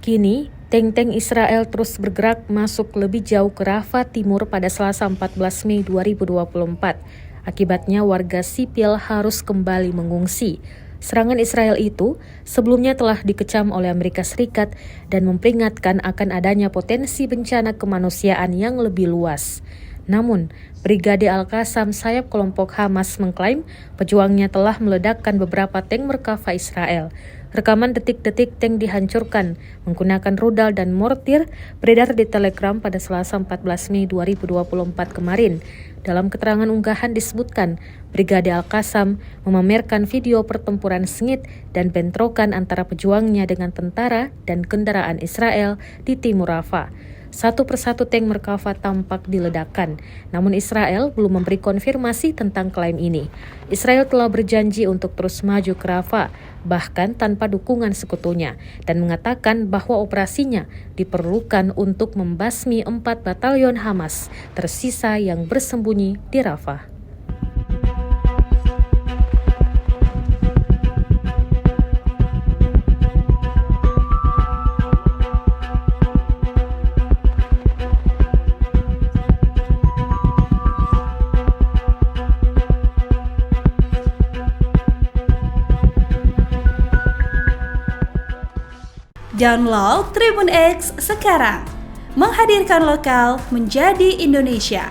Kini, tank-tank Israel terus bergerak masuk lebih jauh ke Rafah Timur pada Selasa 14 Mei 2024. Akibatnya warga sipil harus kembali mengungsi. Serangan Israel itu sebelumnya telah dikecam oleh Amerika Serikat dan memperingatkan akan adanya potensi bencana kemanusiaan yang lebih luas. Namun, Brigade Al-Qassam sayap kelompok Hamas mengklaim pejuangnya telah meledakkan beberapa tank Merkava Israel. Rekaman detik-detik tank dihancurkan menggunakan rudal dan mortir beredar di Telegram pada Selasa 14 Mei 2024 kemarin. Dalam keterangan unggahan disebutkan, Brigade Al-Qassam memamerkan video pertempuran sengit dan bentrokan antara pejuangnya dengan tentara dan kendaraan Israel di Timur Rafah. Satu persatu tank Merkava tampak diledakkan, namun Israel belum memberi konfirmasi tentang klaim ini. Israel telah berjanji untuk terus maju ke Rafah, bahkan tanpa dukungan sekutunya, dan mengatakan bahwa operasinya diperlukan untuk membasmi 4 batalion Hamas tersisa yang bersembunyi di Rafah. Download Tribun X sekarang, menghadirkan lokal menjadi Indonesia.